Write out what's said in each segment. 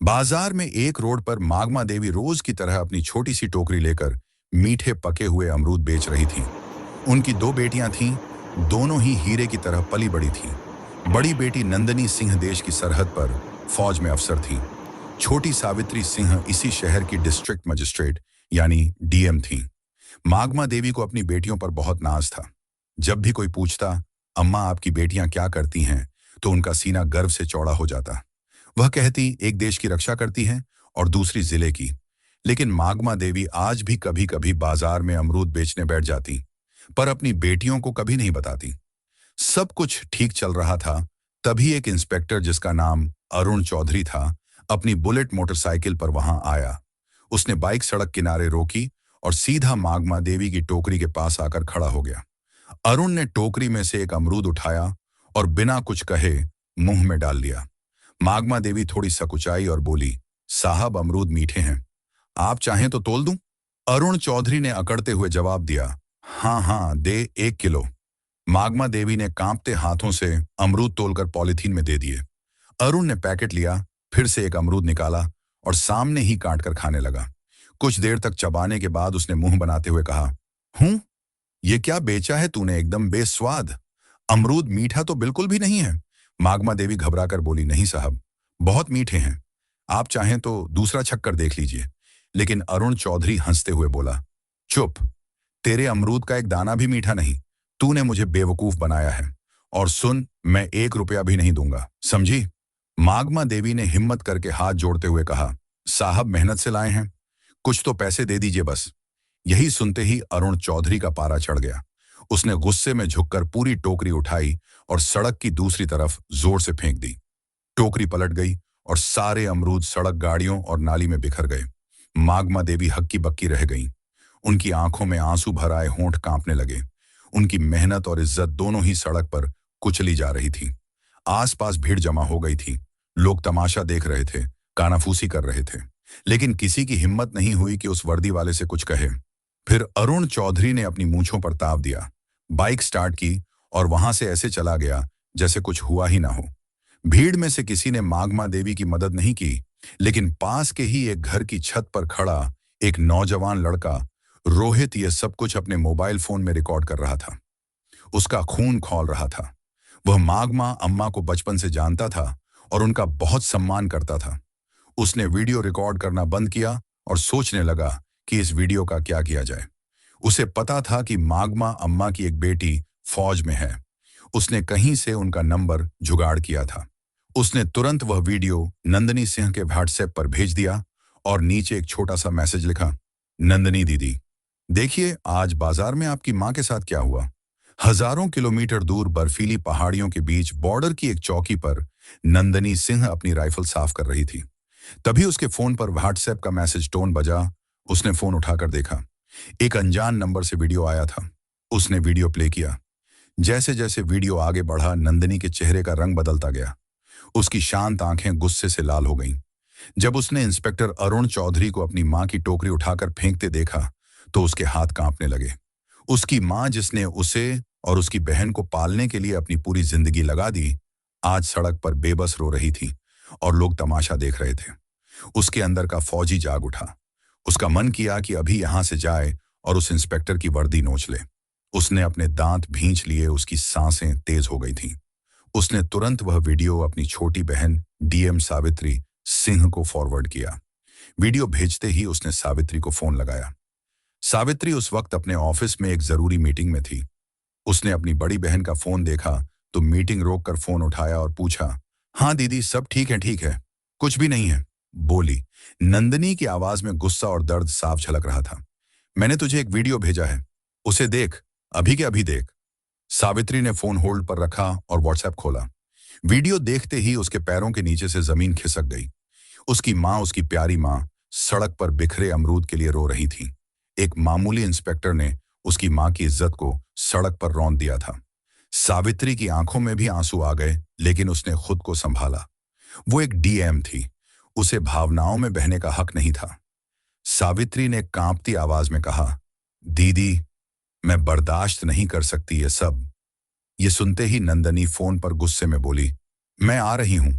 बाजार में एक रोड पर मागमा देवी रोज की तरह अपनी छोटी सी टोकरी लेकर मीठे पके हुए अमरूद बेच रही थीं। उनकी दो बेटियां थीं, दोनों ही हीरे की तरह पली बड़ी थीं। बड़ी बेटी नंदनी सिंह देश की सरहद पर फौज में अफसर थीं। छोटी सावित्री सिंह इसी शहर की डिस्ट्रिक्ट मजिस्ट्रेट यानी डीएम थीं। मागमा देवी को अपनी बेटियों पर बहुत नाज था। जब भी कोई पूछता, अम्मा आपकी बेटियां क्या करती हैं, तो उनका सीना गर्व से चौड़ा हो जाता। वह कहती, एक देश की रक्षा करती हैं और दूसरी जिले की। लेकिन मागमा देवी आज भी कभी कभी बाजार में अमरूद बेचने बैठ जाती, पर अपनी बेटियों को कभी नहीं बताती। सब कुछ ठीक चल रहा था, तभी एक इंस्पेक्टर जिसका नाम अरुण चौधरी था, अपनी बुलेट मोटरसाइकिल पर वहां आया। उसने बाइक सड़क किनारे रोकी और सीधा मागमा देवी की टोकरी के पास आकर खड़ा हो गया। अरुण ने टोकरी में से एक अमरूद उठाया और बिना कुछ कहे मुंह में डाल लिया। मागमा देवी थोड़ी सकुचाई और बोली, साहब अमरूद मीठे हैं, आप चाहें तो तोल दूं? अरुण चौधरी ने अकड़ते हुए जवाब दिया, हाँ हाँ दे 1 किलो। मागमा देवी ने कांपते हाथों से अमरूद तोलकर पॉलिथीन में दे दिए। अरुण ने पैकेट लिया, फिर से एक अमरूद निकाला और सामने ही काट कर खाने लगा। कुछ देर तक चबाने के बाद उसने मुंह बनाते हुए कहा, ये क्या बेचा है तूने, एकदम बेस्वाद। अमरूद मीठा तो बिल्कुल भी नहीं है। मागमा देवी घबराकर बोली, नहीं साहब, बहुत मीठे हैं, आप चाहें तो दूसरा छक्कर देख लीजिए। लेकिन अरुण चौधरी हंसते हुए बोला, चुप, तेरे अमरूद का एक दाना भी मीठा नहीं। तूने मुझे बेवकूफ बनाया है। और सुन, मैं 1 रुपया भी नहीं दूंगा, समझी? मागमा देवी ने हिम्मत करके हाथ जोड़ते हुए कहा, साहब मेहनत से लाए हैं, कुछ तो पैसे दे दीजिए बस। यही सुनते ही अरुण चौधरी का पारा चढ़ गया। उसने गुस्से में झुककर पूरी टोकरी उठाई और सड़क की दूसरी तरफ जोर से फेंक दी। टोकरी पलट गई और सारे अमरूद सड़क, गाड़ियों और नाली में बिखर गए। मागमा देवी हक्की बक्की रह गईं। उनकी आंखों में आंसू भर आए, होंठ कांपने लगे। उनकी मेहनत और इज्जत दोनों ही सड़क पर कुचली जा रही थी। आसपास भीड़ जमा हो गई थी। लोग तमाशा देख रहे थे, कानाफूसी कर रहे थे, लेकिन किसी की हिम्मत नहीं हुई कि उस वर्दी वाले से कुछ कहे। फिर अरुण चौधरी ने अपनी मूंछों पर ताव दिया, बाइक स्टार्ट की और वहां से ऐसे चला गया जैसे कुछ हुआ ही ना हो। भीड़ में से किसी ने मागमा देवी की मदद नहीं की, लेकिन पास के ही एक घर की छत पर खड़ा एक नौजवान लड़का रोहित ये सब कुछ अपने मोबाइल फोन में रिकॉर्ड कर रहा था। उसका खून खौल रहा था। वह मागमा अम्मा को बचपन से जानता था और उनका बहुत सम्मान करता था। उसने वीडियो रिकॉर्ड करना बंद किया और सोचने लगा कि इस वीडियो का क्या किया जाए। उसे पता था कि मागमा अम्मा की एक बेटी फौज में है। उसने कहीं से उनका नंबर जुगाड़ किया था। उसने तुरंत वह वीडियो नंदनी सिंह के व्हाट्सएप पर भेज दिया और नीचे एक छोटा सा मैसेज लिखा, नंदनी दीदी, देखिए आज बाजार में आपकी मां के साथ क्या हुआ। हजारों किलोमीटर दूर बर्फीली पहाड़ियों के बीच बॉर्डर की एक चौकी पर नंदनी सिंह अपनी राइफल साफ कर रही थी। तभी उसके फोन पर व्हाट्सएप का मैसेज टोन बजा। उसने फोन उठाकर देखा, एक अनजान नंबर से वीडियो आया था। उसने वीडियो प्ले किया। जैसे जैसे वीडियो आगे बढ़ा, नंदनी के चेहरे का रंग बदलता गया। उसकी शांत आंखें गुस्से से लाल हो गईं। जब उसने इंस्पेक्टर अरुण चौधरी को अपनी मां की टोकरी उठाकर फेंकते देखा, तो उसके हाथ कांपने लगे। उसकी मां, जिसने उसे और उसकी बहन को पालने के लिए अपनी पूरी जिंदगी लगा दी, आज सड़क पर बेबस रो रही थी और लोग तमाशा देख रहे थे। उसके अंदर का फौजी जाग उठा। उसका मन किया कि अभी यहां से जाए और उस इंस्पेक्टर की वर्दी नोच ले। उसने अपने दांत भींच लिए, उसकी सांसें तेज हो गई थीं। उसने तुरंत वह वीडियो अपनी छोटी बहन डीएम सावित्री सिंह को फॉरवर्ड किया। वीडियो भेजते ही उसने सावित्री को फोन लगाया। सावित्री उस वक्त अपने ऑफिस में एक जरूरी मीटिंग में थी। उसने अपनी बड़ी बहन का फोन देखा तो मीटिंग रोककर फोन उठाया और पूछा, हाँ दीदी, सब ठीक है, कुछ भी नहीं है, बोली। नंदनी की आवाज में गुस्सा और दर्द साफ झलक रहा था। मैंने तुझे एक वीडियो भेजा है, उसे देख, अभी के अभी देख। सावित्री ने फोन होल्ड पर रखा और व्हाट्सएप खोला। वीडियो देखते ही उसके पैरों के नीचे से जमीन खिसक गई। उसकी मां, उसकी प्यारी मां, सड़क पर बिखरे अमरूद के लिए रो रही थी। एक मामूली इंस्पेक्टर ने उसकी मां की इज्जत को सड़क पर रौंद दिया था। सावित्री की आंखों में भी आंसू आ गए, लेकिन उसने खुद को संभाला। वो एक डीएम थी, उसे भावनाओं में बहने का हक नहीं था। सावित्री ने कांपती आवाज में कहा, दीदी, मैं बर्दाश्त नहीं कर सकती ये सब। ये सुनते ही नंदनी फोन पर गुस्से में बोली, मैं आ रही हूं,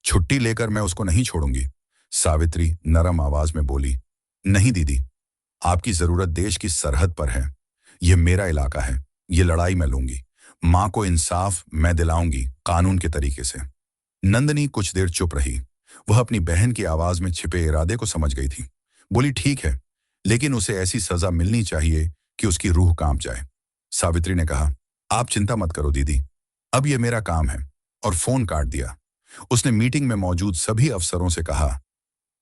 छुट्टी लेकर मैं उसको नहीं छोड़ूंगी। सावित्री नरम आवाज में बोली, नहीं दीदी, आपकी जरूरत देश की सरहद पर है। यह मेरा इलाका है, ये लड़ाई मैं लूंगी। मां को इंसाफ मैं दिलाऊंगी, कानून के तरीके से। नंदनी कुछ देर चुप रही। वह अपनी बहन की आवाज में छिपे इरादे को समझ गई थी। बोली, ठीक है, लेकिन उसे ऐसी सजा मिलनी चाहिए कि उसकी रूह कांप जाए। सावित्री ने कहा, आप चिंता मत करो दीदी, अब यह मेरा काम है, और फोन काट दिया। उसने मीटिंग में मौजूद सभी अफसरों से कहा,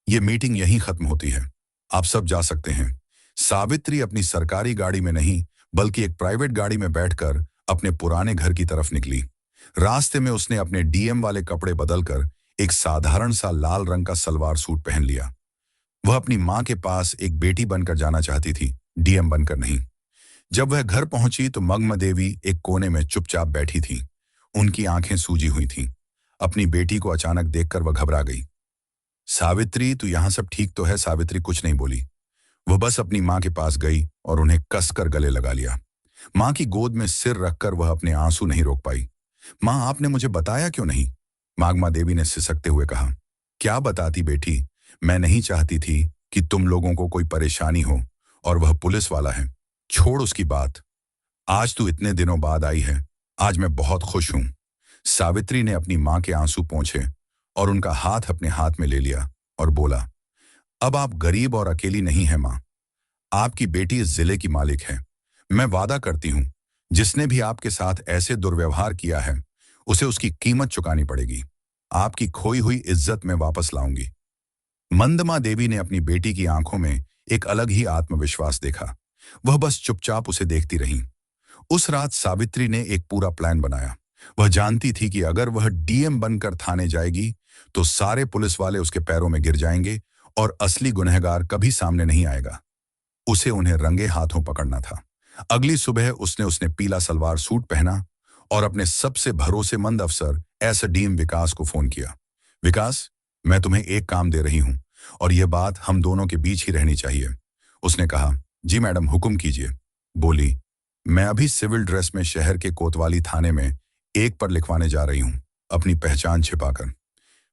यह मीटिंग यहीं खत्म होती है, आप सब जा सकते हैं। सावित्री अपनी सरकारी गाड़ी में नहीं, बल्कि एक प्राइवेट गाड़ी में बैठकर अपने पुराने घर की तरफ निकली। रास्ते में उसने अपने डीएम वाले कपड़े बदलकर एक साधारण सा लाल रंग का सलवार सूट पहन लिया। वह अपनी मां के पास एक बेटी बनकर जाना चाहती थी, डीएम बनकर नहीं। जब वह घर पहुंची तो मग्न देवी एक कोने में चुपचाप बैठी थी। उनकी आंखें सूजी हुई थीं। अपनी बेटी को अचानक देखकर वह घबरा गई। सावित्री, तू यहां सब ठीक तो है? सावित्री कुछ नहीं बोली। वह बस अपनी मां के पास गई और उन्हें कसकर गले लगा लिया। मां की गोद में सिर रखकर वह अपने आंसू नहीं रोक पाई। मां, आपने मुझे बताया क्यों नहीं? मागमा देवी ने सिसकते हुए कहा। क्या बताती बेटी, मैं नहीं चाहती थी कि तुम लोगों को कोई परेशानी हो, और वह पुलिस वाला है। छोड़ उसकी बात। आज तू इतने दिनों बाद आई है, आज मैं बहुत खुश हूं। सावित्री ने अपनी मां के आंसू पोंछे और उनका हाथ अपने हाथ में ले लिया और बोला, अब आप गरीब और अकेली नहीं हैं मां। आपकी बेटी इस जिले की मालिक है। मैं वादा करती हूं, जिसने भी आपके साथ ऐसे दुर्व्यवहार किया है, उसे उसकी कीमत चुकानी पड़ेगी। आपकी खोई हुई इज्जत में वापस लाऊंगी। मंदमा देवी ने अपनी बेटी की आंखों में एक अलग ही आत्मविश्वास देखा। वह बस चुपचाप उसे देखती रही। उस रात सावित्री ने एक पूरा प्लान बनाया। वह जानती थी कि अगर वह डीएम बनकर थाने जाएगी तो सारे पुलिस वाले उसके पैरों में गिर जाएंगे और असली गुनहगार कभी सामने नहीं आएगा। उसे उन्हें रंगे हाथों पकड़ना था। अगली सुबह उसने पीला सलवार सूट पहना और अपने सबसे भरोसेमंद अफसर एसडीएम विकास को फोन किया। विकास, मैं तुम्हें एक काम दे रही हूं और यह बात हम दोनों के बीच ही रहनी चाहिए। उसने कहा, जी मैडम, हुक्म कीजिए। बोली, मैं अभी सिविल ड्रेस में शहर के कोतवाली थाने में एक पर लिखवाने जा रही हूं, अपनी पहचान छिपाकर।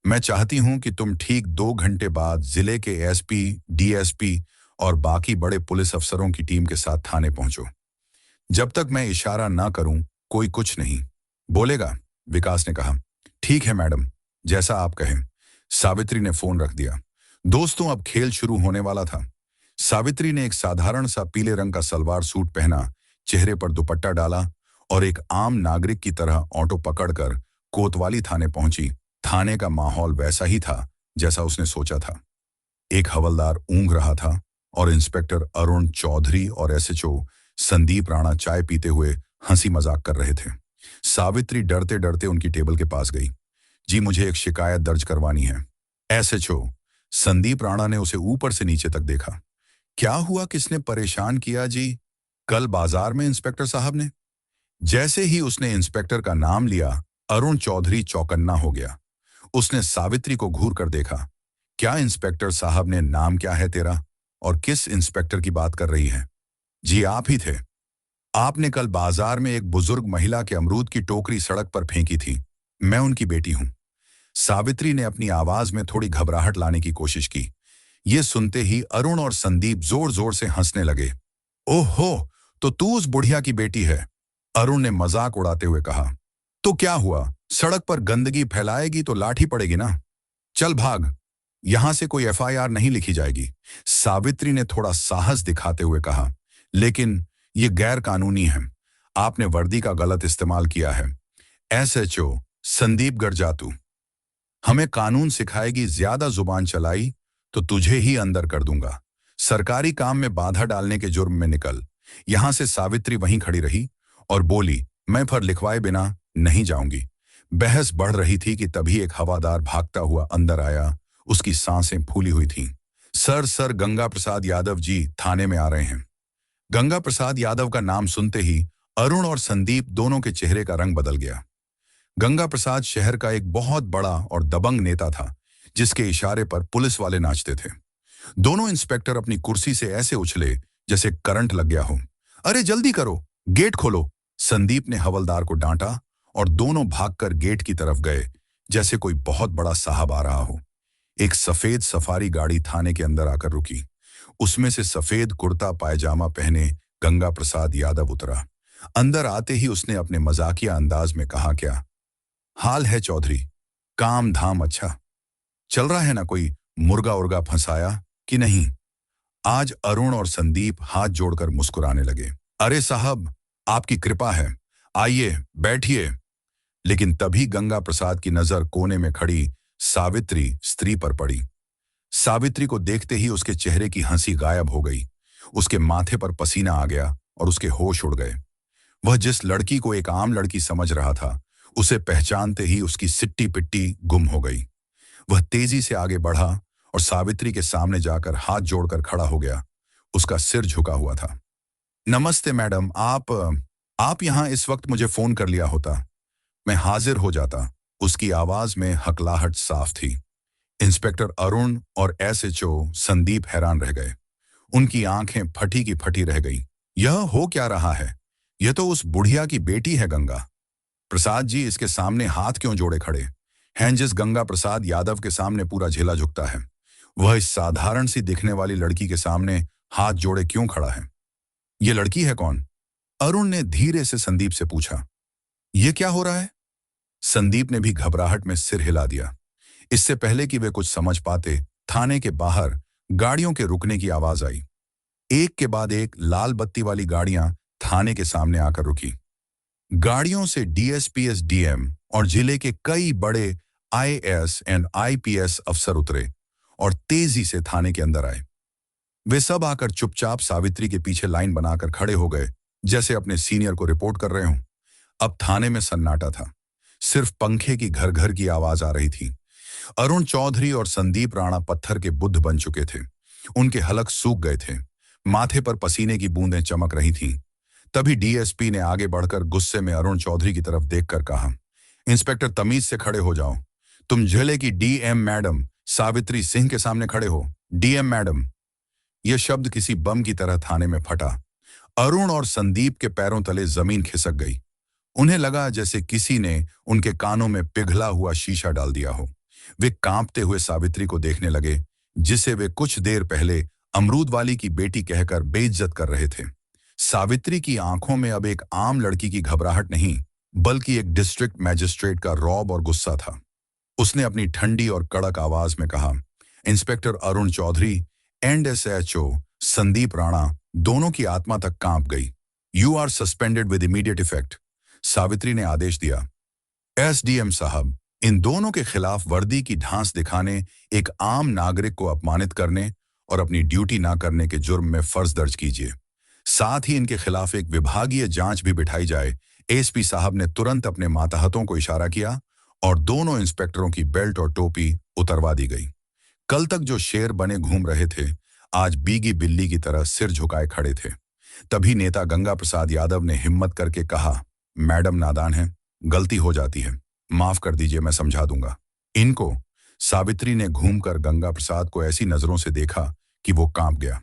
मैं चाहती हूं कि तुम ठीक 2 घंटे बाद जिले के एसपी, डीएसपी और बाकी बड़े पुलिस अफसरों की टीम के साथ थाने पहुंचो। जब तक मैं इशारा ना करूं, कोई कुछ नहीं बोलेगा। विकास ने कहा, ठीक है मैडम, जैसा आप कहें। सावित्री ने फोन रख दिया। दोस्तों, अब खेल शुरू होने वाला था। सावित्री ने एक साधारण सा पीले रंग का सलवार सूट पहना, चेहरे पर दुपट्टा डाला और एक आम नागरिक की तरह ऑटो पकड़कर कोतवाली थाने पहुंची। थाने का माहौल वैसा ही था जैसा उसने सोचा था। एक हवलदार ऊँघ रहा था और इंस्पेक्टर अरुण चौधरी और एसएचओ संदीप राणा चाय पीते हुए हंसी मजाक कर रहे थे। सावित्री डरते डरते उनकी टेबल के पास गई। जी, मुझे एक शिकायत दर्ज करवानी है। एसएचओ संदीप राणा ने उसे ऊपर से नीचे तक देखा। क्या हुआ, किसने परेशान किया जी? कल बाजार में इंस्पेक्टर साहब ने। जैसे ही उसने इंस्पेक्टर का नाम लिया, अरुण चौधरी चौकन्ना हो गया। उसने सावित्री को घूर कर देखा। क्या इंस्पेक्टर साहब ने? नाम क्या है तेरा और किस इंस्पेक्टर की बात कर रही है? जी, आप ही थे। आपने कल बाजार में एक बुजुर्ग महिला के अमरूद की टोकरी सड़क पर फेंकी थी। मैं उनकी बेटी हूं। सावित्री ने अपनी आवाज में थोड़ी घबराहट लाने की कोशिश की। यह सुनते ही अरुण और संदीप जोर जोर से हंसने लगे। ओहो, तो तू उस बुढ़िया की बेटी है? अरुण ने मजाक उड़ाते हुए कहा। तो क्या हुआ, सड़क पर गंदगी फैलाएगी तो लाठी पड़ेगी ना। चल भाग, यहां से कोई एफआईआर नहीं लिखी जाएगी। सावित्री ने थोड़ा साहस दिखाते हुए कहा, लेकिन यह गैर कानूनी है। आपने वर्दी का गलत इस्तेमाल किया है। एसएचओ संदीप गरजातू, हमें कानून सिखाएगी, ज्यादा जुबान चलाई तो तुझे ही अंदर कर दूंगा। सरकारी काम में बाधा डालने के जुर्म में निकल। यहां से सावित्री वहीं खड़ी रही और बोली, मैं फिर लिखवाए बिना नहीं जाऊंगी। बहस बढ़ रही थी कि तभी एक हवादार भागता हुआ अंदर आया। उसकी सांसें फूली हुई थीं। सर गंगा प्रसाद यादव जी थाने में आ रहे हैं। गंगा प्रसाद यादव का नाम सुनते ही अरुण और संदीप दोनों के चेहरे का रंग बदल गया। गंगा प्रसाद शहर का एक बहुत बड़ा और दबंग नेता था, जिसके इशारे पर पुलिस वाले नाचते थे। दोनों इंस्पेक्टर अपनी कुर्सी से ऐसे उछले जैसे करंट लग गया हो। अरे जल्दी करो, गेट खोलो। संदीप ने हवलदार को डांटा और दोनों भागकर गेट की तरफ गए, जैसे कोई बहुत बड़ा साहब आ रहा हो। एक सफेद सफारी गाड़ी थाने के अंदर आकर रुकी। उसमें से सफेद कुर्ता पायजामा पहने गंगा प्रसाद यादव उतरा। अंदर आते ही उसने अपने मजाकिया अंदाज में कहा, क्या हाल है चौधरी? काम धाम अच्छा चल रहा है ना? कोई मुर्गा उर्गा फंसाया कि नहीं? आज अरुण और संदीप हाथ जोड़कर मुस्कुराने लगे। अरे साहब, आपकी कृपा है, आइए बैठिए। लेकिन तभी गंगा प्रसाद की नजर कोने में खड़ी सावित्री स्त्री पर पड़ी। सावित्री को देखते ही उसके चेहरे की हंसी गायब हो गई। उसके माथे पर पसीना आ गया और उसके होश उड़ गए। वह जिस लड़की को एक आम लड़की समझ रहा था, उसे पहचानते ही उसकी सिट्टी पिट्टी गुम हो गई। वह तेजी से आगे बढ़ा और सावित्री के सामने जाकर हाथ जोड़कर खड़ा हो गया। उसका सिर झुका हुआ था। नमस्ते मैडम, आप यहाँ इस वक्त मुझे फोन कर लिया होता, मैं हाजिर हो जाता। उसकी आवाज में हकलाहट साफ थी। इंस्पेक्टर अरुण और एसएचओ संदीप हैरान रह गए। उनकी आंखें फटी की फटी रह गई। यह हो क्या रहा है? यह तो उस बुढ़िया की बेटी है गंगा प्रसाद जी। इसके सामने हाथ क्यों जोड़े खड़े हैं? जिस गंगा प्रसाद यादव के सामने पूरा झेला झुकता है, वह इस साधारण सी दिखने वाली लड़की के सामने हाथ जोड़े क्यों खड़ा है? यह लड़की है कौन? अरुण ने धीरे से संदीप से पूछा। यह क्या हो रहा है? संदीप ने भी घबराहट में सिर हिला दिया। इससे पहले कि वे कुछ समझ पाते, थाने के बाहर गाड़ियों के रुकने की आवाज आई। एक के बाद एक लाल बत्ती वाली गाड़ियां थाने के सामने आकर रुकी। गाड़ियों से डीएसपी, एसडीएम और जिले के कई बड़े आईएएस एंड आईपीएस अफसर उतरे और तेजी से थाने के अंदर आए। वे सब आकर चुपचाप सावित्री के पीछे लाइन बनाकर खड़े हो गए, जैसे अपने सीनियर को रिपोर्ट कर रहे हों। अब थाने में सन्नाटा था। सिर्फ पंखे की घर घर की आवाज आ रही थी। अरुण चौधरी और संदीप राणा पत्थर के बुद्ध बन चुके थे। उनके हलक सूख गए थे। माथे पर पसीने की बूंदें चमक रही थीं। तभी डीएसपी ने आगे बढ़कर गुस्से में अरुण चौधरी की तरफ देखकर कहा, इंस्पेक्टर तमीज से खड़े हो जाओ। तुम जिले की डीएम मैडम सावित्री सिंह के सामने खड़े हो। DM madam. यह शब्द किसी बम की तरह थाने में फटा। अरुण और संदीप के पैरों तले जमीन खिसक गई। उन्हें लगा जैसे किसी ने उनके कानों में पिघला हुआ शीशा डाल दिया हो। वे कांपते हुए सावित्री को देखने लगे, जिसे वे कुछ देर पहले अमरूद वाली की बेटी कहकर बेइज्जत कर रहे थे। सावित्री की आंखों में अब एक आम लड़की की घबराहट नहीं, बल्कि एक डिस्ट्रिक्ट मैजिस्ट्रेट का रौब और गुस्सा था। उसने अपनी ठंडी और कड़क आवाज में कहा, inspector Arun Chaudhary and SHO Sandeep Rana, दोनों की आत्मा तक कांप गई। You are suspended with immediate effect. Savitri ने आदेश दिया। एसडीएम साहब, इन दोनों के खिलाफ वर्दी की ढांस दिखाने, एक आम नागरिक को अपमानित करने और अपनी ड्यूटी ना करने के जुर्म में फर्ज दर्ज कीजिए। साथ ही इनके खिलाफ एक विभागीय जांच भी बिठाई जाए। एसपी साहब ने तुरंत अपने मातहतों को इशारा किया और दोनों इंस्पेक्टरों की बेल्ट और टोपी उतरवा दी गई। कल तक जो शेर बने घूम रहे थे, आज बीगी बिल्ली की तरह सिर झुकाए खड़े थे। तभी नेता गंगा प्रसाद यादव ने हिम्मत करके कहा, मैडम नादान है, गलती हो जाती है, माफ कर दीजिए, मैं समझा दूंगा इनको। सावित्री ने घूमकर गंगा प्रसाद को ऐसी नजरों से देखा कि वो कांप गया।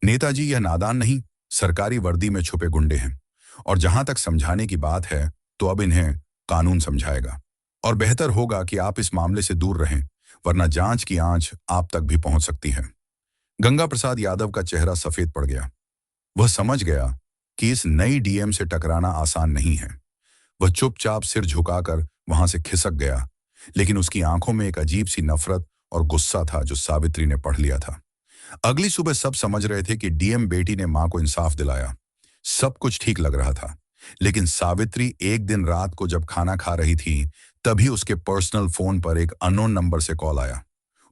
नेताजी, यह नादान नहीं, सरकारी वर्दी में छुपे गुंडे हैं, और जहां तक समझाने की बात है तो अब इन्हें कानून समझाएगा। और बेहतर होगा कि आप इस मामले से दूर रहें, वरना जांच की आंच आप तक भी पहुंच सकती है। गंगा प्रसाद यादव का चेहरा सफेद पड़ गया। वह समझ गया कि इस नई डीएम से टकराना आसान नहीं है। वह चुपचाप सिर झुकाकर वहां से खिसक गया, लेकिन उसकी आंखों में एक अजीब सी नफरत और गुस्सा था जो सावित्री ने पढ़ लिया था। अगली सुबह सब समझ रहे थे कि डीएम बेटी ने मां को इंसाफ दिलाया। सब कुछ ठीक लग रहा था, लेकिन सावित्री एक दिन रात को जब खाना खा रही थी, तभी उसके पर्सनल फोन पर एक अननोन नंबर से कॉल आया।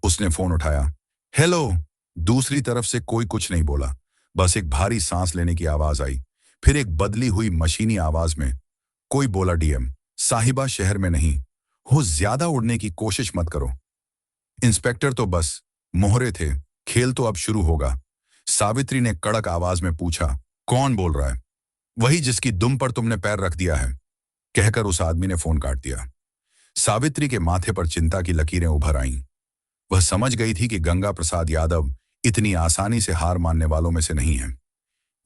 उसने फोन उठाया। हेलो। दूसरी तरफ से कोई कुछ नहीं बोला, बस एक भारी सांस लेने की आवाज आई। फिर एक बदली हुई मशीनी आवाज में कोई बोला, डीएम साहिबा शहर में नहीं हो, ज्यादा उड़ने की कोशिश मत करो। इंस्पेक्टर तो बस मोहरे थे, खेल तो अब शुरू होगा। सावित्री ने कड़क आवाज में पूछा, कौन बोल रहा है? वही जिसकी दुम पर तुमने पैर रख दिया है, कहकर उस आदमी ने फोन काट दिया। सावित्री के माथे पर चिंता की लकीरें उभर आईं। वह समझ गई थी कि गंगा प्रसाद यादव इतनी आसानी से हार मानने वालों में से नहीं है।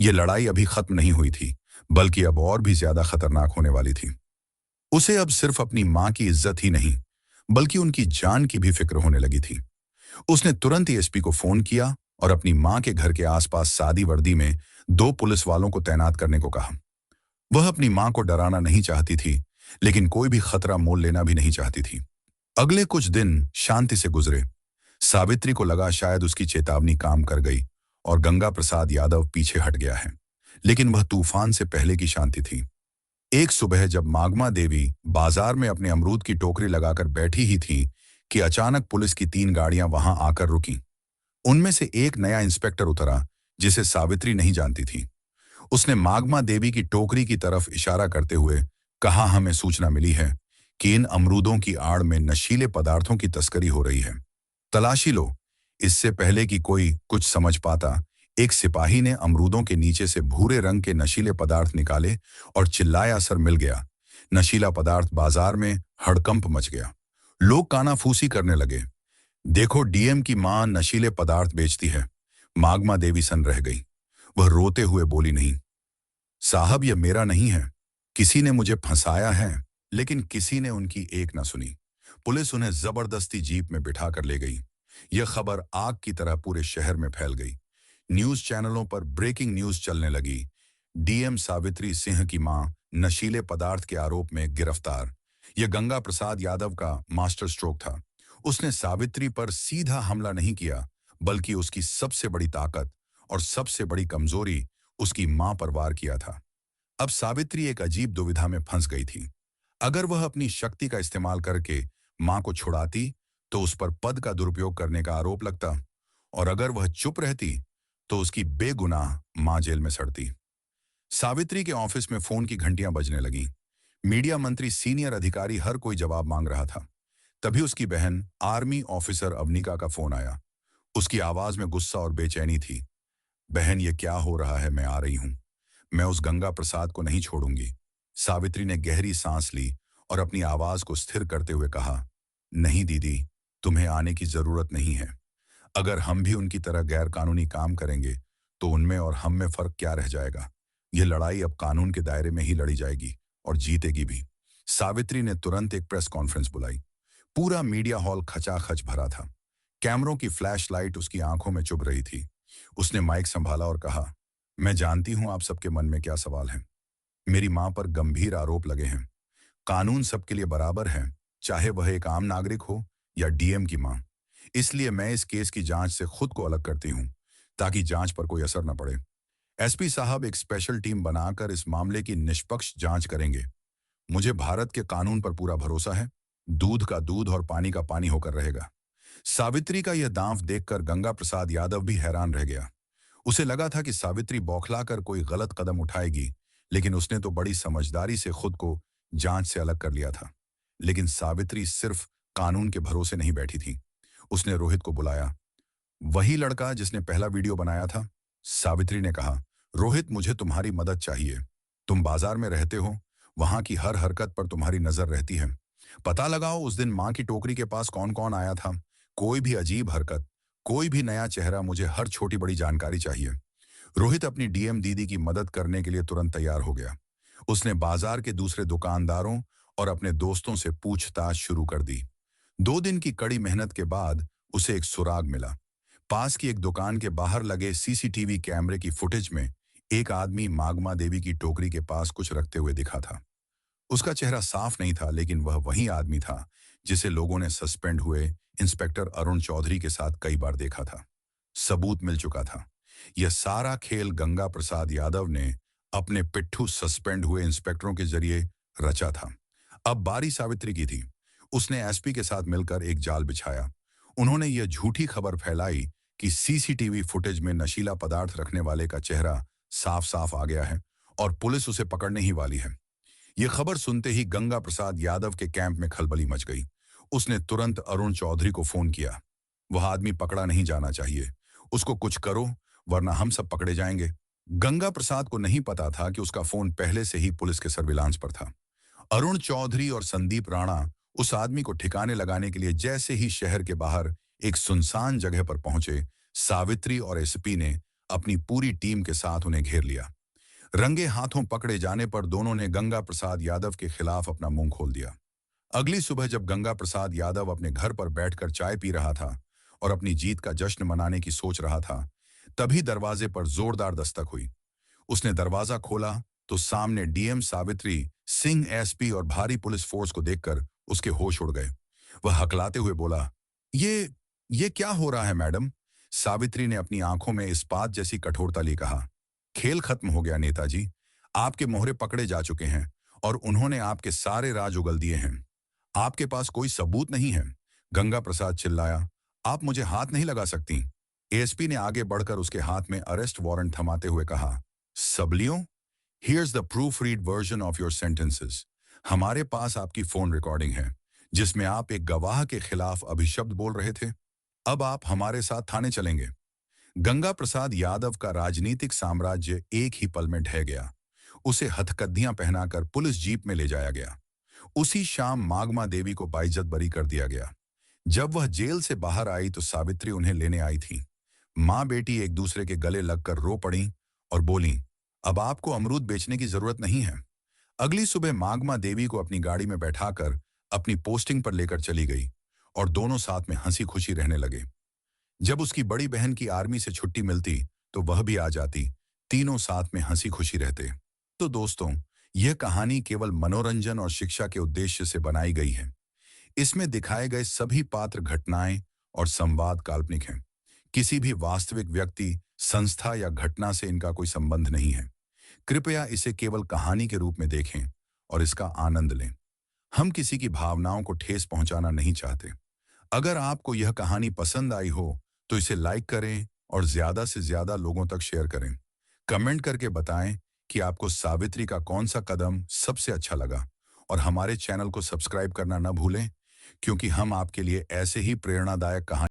यह लड़ाई अभी खत्म नहीं हुई थी, बल्कि अब और भी ज्यादा खतरनाक होने वाली थी। उसे अब सिर्फ अपनी मां की इज्जत ही नहीं, बल्कि उनकी जान की भी फिक्र होने लगी थी। उसने तुरंत ही एसपी को फोन किया और अपनी मां के घर के आसपास सादी वर्दी में 2 पुलिस वालों को तैनात करने को कहा। वह अपनी मां को डराना नहीं चाहती थी, लेकिन कोई भी खतरा मोल लेना भी नहीं चाहती थी। अगले कुछ दिन शांति से गुजरे। सावित्री को लगा शायद उसकी चेतावनी काम कर गई और गंगा प्रसाद यादव पीछे हट गया है, लेकिन वह तूफान से पहले की शांति थी। एक सुबह जब मागमा देवी बाजार में अपने अमरूद की टोकरी लगाकर बैठी ही थी कि अचानक पुलिस की 3 गाड़ियां वहां आकर रुकीं। उनमें से एक नया इंस्पेक्टर उतरा, जिसे सावित्री नहीं जानती थी। उसने मागमा देवी की टोकरी की तरफ इशारा करते हुए कहा, हमें सूचना मिली है कि इन अमरूदों की आड़ में नशीले पदार्थों की तस्करी हो रही है। तलाशी लो। इससे पहले कि कोई कुछ समझ पाता, एक सिपाही ने अमरूदों के नीचे से भूरे रंग के नशीले पदार्थ निकाले और चिल्लाया, असर मिल गया। नशीला पदार्थ बाजार में हड़कंप मच गया। लोग कानाफूसी करने लगे। देखो, डीएम की मां नशीले पदार्थ बेचती है। मागमा देवी सन रह गई। वह रोते हुए बोली, नहीं साहब, यह मेरा नहीं है। किसी ने मुझे फंसाया है। लेकिन किसी ने उनकी एक न सुनी। पुलिस उन्हें जबरदस्ती जीप में बिठा कर ले गई। यह खबर आग की तरह पूरे शहर में फैल गई। न्यूज चैनलों पर ब्रेकिंग न्यूज चलने लगी। डीएम सावित्री सिंह की मां नशीले पदार्थ के आरोप में गिरफ्तार। यह गंगा प्रसाद यादव का मास्टर स्ट्रोक था। उसने सावित्री पर सीधा हमला नहीं किया, बल्कि उसकी सबसे बड़ी ताकत और सबसे बड़ी कमजोरी, उसकी मां पर वार किया था। अब सावित्री एक अजीब दुविधा में फंस गई थी। अगर वह अपनी शक्ति का इस्तेमाल करके मां को छुड़ाती तो उस पर पद का दुरुपयोग करने का आरोप लगता, और अगर वह चुप रहती तो उसकी बेगुनाह मां जेल में सड़ती। सावित्री के ऑफिस में फोन की घंटियां बजने लगीं। मीडिया मंत्री, सीनियर अधिकारी, हर कोई जवाब मांग रहा था। तभी उसकी बहन आर्मी ऑफिसर अवनिका का फोन आया। उसकी आवाज में गुस्सा और बेचैनी थी। बहन, ये क्या हो रहा है? मैं आ रही हूं। मैं उस गंगा प्रसाद को नहीं छोड़ूंगी। सावित्री ने गहरी सांस ली और अपनी आवाज को स्थिर करते हुए कहा, नहीं दीदी, तुम्हें आने की जरूरत नहीं है। अगर हम भी उनकी तरह गैर कानूनी काम करेंगे तो उनमें और हम में फर्क क्या रह जाएगा? यह लड़ाई अब कानून के दायरे में ही लड़ी जाएगी और जीतेगी भी। सावित्री ने तुरंत एक प्रेस कॉन्फ्रेंस बुलाई। पूरा मीडिया हॉल खचाखच भरा था। कैमरों की फ्लैश लाइट उसकी आंखों में चुभ रही थी। उसने माइक संभाला और कहा, मैं जानती हूं आप सबके मन में क्या सवाल है। मेरी मां पर गंभीर आरोप लगे हैं। कानून सबके लिए बराबर है, चाहे वह एक आम नागरिक हो या डीएम की मां। इसलिए मैं इस केस की जांच से खुद को अलग करती हूं, ताकि जांच पर कोई असर न पड़े। एसपी साहब एक स्पेशल टीम बनाकर इस मामले की निष्पक्ष जांच करेंगे। मुझे भारत के कानून पर पूरा भरोसा है। दूध का दूध और पानी का पानी होकर रहेगा। सावित्री का यह दांव देखकर गंगा प्रसाद यादव भी हैरान रह गया। उसे लगा था कि सावित्री बौखलाकर कोई गलत कदम उठाएगी, लेकिन उसने तो बड़ी समझदारी से खुद को जांच से अलग कर लिया था। लेकिन सावित्री सिर्फ कानून के भरोसे नहीं बैठी थी। उसने रोहित को बुलाया। वही लड़का जिसने पहला वीडियो बनाया था? सावित्री ने कहा, रोहित, मुझे तुम्हारी मदद चाहिए। तुम बाजार में रहते हो, वहां की हर हरकत पर तुम्हारी नजर रहती है। पता लगाओ उस दिन मां की टोकरी के पास कौन कौन आया था। कोई भी अजीब हरकत, कोई भी नया चेहरा, मुझे हर छोटी बड़ी जानकारी चाहिए। रोहित अपनी डीएम दीदी की मदद करने के लिए तुरंत तैयार हो गया। उसने बाजार के दूसरे दुकानदारों और अपने दोस्तों से पूछताछ शुरू कर दी। 2 दिन की कड़ी मेहनत के बाद उसे एक सुराग मिला। पास की एक दुकान के बाहर लगे सीसीटीवी कैमरे की फुटेज में एक आदमी मागमा देवी की टोकरी के पास कुछ रखते हुए दिखा था। उसका चेहरा साफ नहीं था, लेकिन वह वही आदमी था जिसे लोगों ने सस्पेंड हुए इंस्पेक्टर अरुण चौधरी के साथ कई बार देखा था। सबूत मिल चुका था। यह सारा खेल गंगा प्रसाद यादव ने अपने पिट्ठू सस्पेंड हुए इंस्पेक्टरों के जरिए रचा था। अब बारी सावित्री की थी। उसने एसपी के साथ मिलकर एक जाल बिछाया। उन्होंने यह झूठी खबर फैलाई कि सीसीटीवी फुटेज में नशीला पदार्थ रखने वाले का चेहरा साफ साफ आ गया है और पुलिस उसे पकड़ने ही वाली है। यह खबर सुनते ही गंगा प्रसाद यादव के कैंप में खलबली मच गई। उसने तुरंत अरुण चौधरी को फोन किया। वह आदमी पकड़ा नहीं जाना चाहिए। उसको कुछ करो, वरना हम सब पकड़े जाएंगे। गंगा प्रसाद को नहीं पता था कि उसका फोन पहले से ही पुलिस के सर्विलांस पर था। अरुण चौधरी और संदीप राणा उस आदमी को ठिकाने लगाने के लिए जैसे ही शहर के बाहर एक सुनसान जगह पर पहुंचे, सावित्री और एसपी ने अपनी पूरी टीम के साथ उन्हें घेर लिया। रंगे हाथों पकड़े जाने पर दोनों ने गंगा प्रसाद यादव के खिलाफ अपना मुंह खोल दिया। अगली सुबह जब गंगा प्रसाद यादव अपने घर पर बैठकर चाय पी रहा था और अपनी जीत का जश्न मनाने की सोच रहा था, तभी दरवाजे पर जोरदार दस्तक हुई। उसने दरवाजा खोला तो सामने डीएम सावित्री सिंह एसपी और भारी पुलिस फोर्स को देखकर उसके होश उड़ गए। वह हकलाते हुए बोला, ये क्या हो रहा है मैडम? सावित्री ने अपनी आंखों में इस्पात जैसी कठोरता ली कहा, खेल खत्म हो गया नेताजी। आपके मोहरे पकड़े जा चुके हैं और उन्होंने आपके सारे राज उगल दिए हैं। आपके पास कोई सबूत नहीं है। गंगा प्रसाद चिल्लाया, आप मुझे हाथ नहीं लगा सकती। एएसपी ने आगे बढ़कर उसके हाथ में अरेस्ट वारंट थमाते हुए कहा, सबलियों, here's the proofread version of your sentences. हमारे पास आपकी फोन रिकॉर्डिंग है जिसमें आप एक गवाह के खिलाफ अभिशब्द बोल रहे थे। अब आप हमारे साथ थाने चलेंगे। गंगा प्रसाद यादव का राजनीतिक साम्राज्य एक ही पल में ढह गया। उसे हथकद्दियां पहनाकर पुलिस जीप में ले जाया गया। उसी शाम मागमा देवी को बाइज्जत बरी कर दिया गया। जब वह जेल से बाहर आई तो सावित्री उन्हें लेने आई थी। माँ बेटी एक दूसरे के गले लगकर रो पड़ी और बोली, अब आपको अमरूद बेचने की जरूरत नहीं है। अगली सुबह मागमा देवी को अपनी गाड़ी में बैठाकर अपनी पोस्टिंग पर लेकर चली गई और दोनों साथ में हंसी खुशी रहने लगे। जब उसकी बड़ी बहन की आर्मी से छुट्टी मिलती तो वह भी आ जाती। तीनों साथ में हंसी खुशी रहते। तो दोस्तों, यह कहानी केवल मनोरंजन और शिक्षा के उद्देश्य से बनाई गई है। इसमें दिखाए गए सभी पात्र, घटनाएं और संवाद काल्पनिक हैं। किसी भी वास्तविक व्यक्ति, संस्था या घटना से इनका कोई संबंध नहीं है। कृपया इसे केवल कहानी के रूप में देखें और इसका आनंद लें। हम किसी की भावनाओं को ठेस पहुंचाना नहीं चाहते। अगर आपको यह कहानी पसंद आई हो तो इसे लाइक करें और ज्यादा से ज्यादा लोगों तक शेयर करें। कमेंट करके बताएं कि आपको सावित्री का कौन सा कदम सबसे अच्छा लगा और हमारे चैनल को सब्सक्राइब करना न भूलें, क्योंकि हम आपके लिए ऐसे ही प्रेरणादायक कहानी